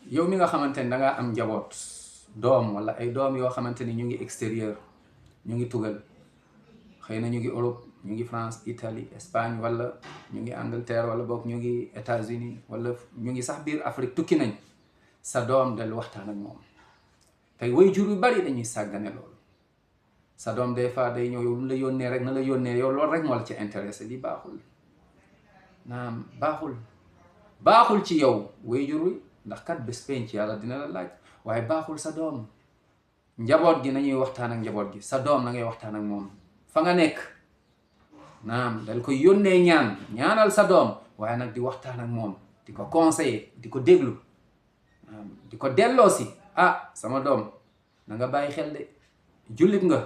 yow mi nga xamante ni dangaa am njaboot doom wala ay doom yoo xamante ni ñu ngi extérieur ñu ngi tugal xëy na ñu ngi Europe ñu ngi France Italie Espagne wala ñu ngi Angleterre wala boog ñu ngi États-Unis wala ñu ngi sax biir Afrique tukki nañ sa doom del waxtaan ak moom tey waajur yu bari dañuy sàggane loolu sa doom des fois day ñëw yow lu la yónnee rek na la yónnee yow loolu rek moo la ci intéressé li baaxul naam baaxul ci yow waajur wi ndax kat bés penc yàlla dina la laaj waaye baaxul sa doom njaboot gi nañuy waxtaan ak njaboot gi sa doom na ngay waxtaan ak moom fa nga nekk naam dal ko yónnee ñaanal sa doom waaye nag di waxtaan ak moom di ko conseiller di ko déglu naam di ko delloosi sama doom na nga bàyyi xel de jullit nga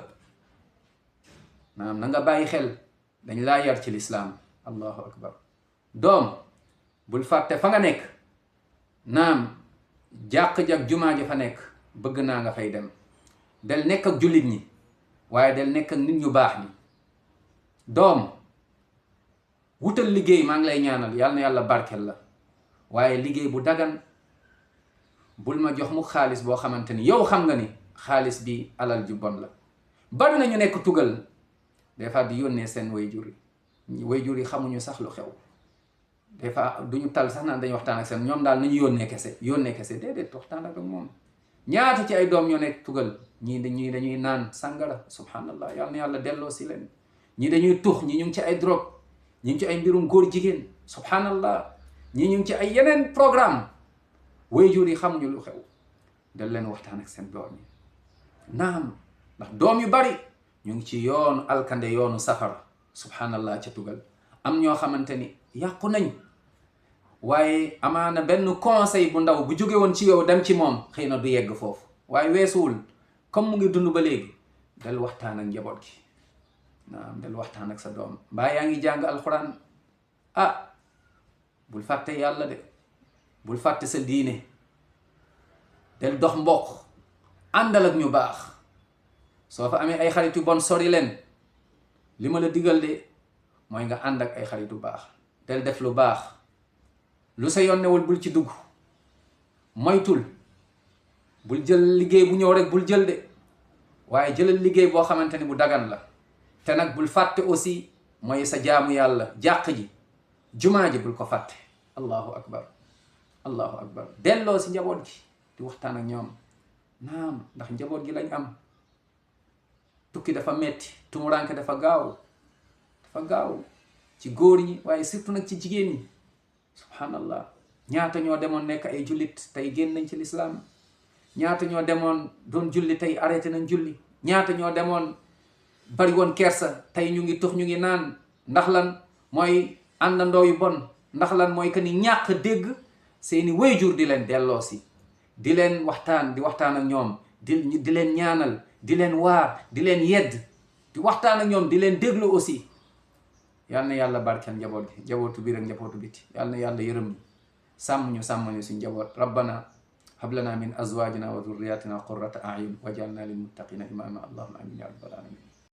naam na nga bàyyi xel dañ laa yar ci lislaam allahu akbar doom bul fàtte fa nga nekk naam jàq-jak jumaa ji fa nekk bëgg naa nga fay dem del nekk ak jullit ñi waaye del nekk ak nit ñu baax ñi doom wutal liggéey maa ngi lay ñaanal yàlla na yàlla barkel la waaye liggéey bu dagan bul ma jox mu xaalis boo xamante ni yow xam nga ni xaalis bi alal ju bon la bari na ñu nekk tugal des fois di yónnee seen wayjur yi xamuñu sax lu xew des fois duñu tal sax naan dañuy waxtaan ak seen ñoom daal nañu yónnee kese déedéet waxtaan ak moom ñaata ci ay doom ñoo nekk tugal ñii dañuy naan sàngara subhanallah yàlla na yàlla delloo si leen ñii dañuy tux ñii ñu ngi ci ay drogue ñi ngi ci ay mbirum góor jigéen subhanallah ñii ñu ngi ci ay yeneen programme waajur yi xamuñu lu xew dal leen waxtaan ak seen doom yi naam ndax doom yu bari ñu ngi ci yoonu alkande yoonu safara subhanallah ca tugal am ñoo xamante ni yàqu nañ waaye amaana benn conseil bu ndaw bu jóge woon ci yow dem ci moom xëy na du yegg foofu waaye weesuwul comme mu ngi dund ba léegi del waxtaan ak njaboot gi naam del waxtaan ak sa doom mbaa yaa ngi jàng alxuraan bul fàtte yàlla de bul fàtte sa diine del dox mbokk àndal ak ñu baax soo fa amee ay xarit yu bon sori leen li ma la digal de mooy nga ànd ak ay xarit yu baax del def lu baax lu sa yoon newul bul ci dugg moytul bul jël liggéey bu ñëw rek bul jël de waaye jëlal liggéey boo xamante ni bu dagan la te nag bul fàtte aussi mooy sa jaamu yàlla jàq ji jumaa ji bul ko fàtte allahu akbar delloo si njaboot gi di waxtaan ak ñoom naam ndax njaboot gi lañ am tukki dafa metti tumuranke dafa gaaw ci góor ñi waaye surtout nag ci jigéen ñi subhanallah ñaata ñoo demoon nekk ay jullit tey génn nañ ci lislaam ñaata ñoo demoon doon julli tey arrêté nañ julli ñaata ñoo demoon bari woon kersa tey ñu ngi tux ñu ngi naan ndax lan mooy àndandoo yu bon ndax lan mooy que ni ñàkk dégg seeni waajur di leen delloosi di leen waxtaan ak ñoom di leen ñaanal di leen waar di leen yedd di waxtaan ak ñoom di leen déglu aussi yal na yàlla barkeel njaboot gi njabootu biir ak njabootu biti yal na yàlla yërëm ñu sàmm ñu suñ njaboot rabbana hab lana min azwajina wa dhurriyatina qurrata a'yun waj'alna lil muttaqina imama allahumma amin ya rabbal alamin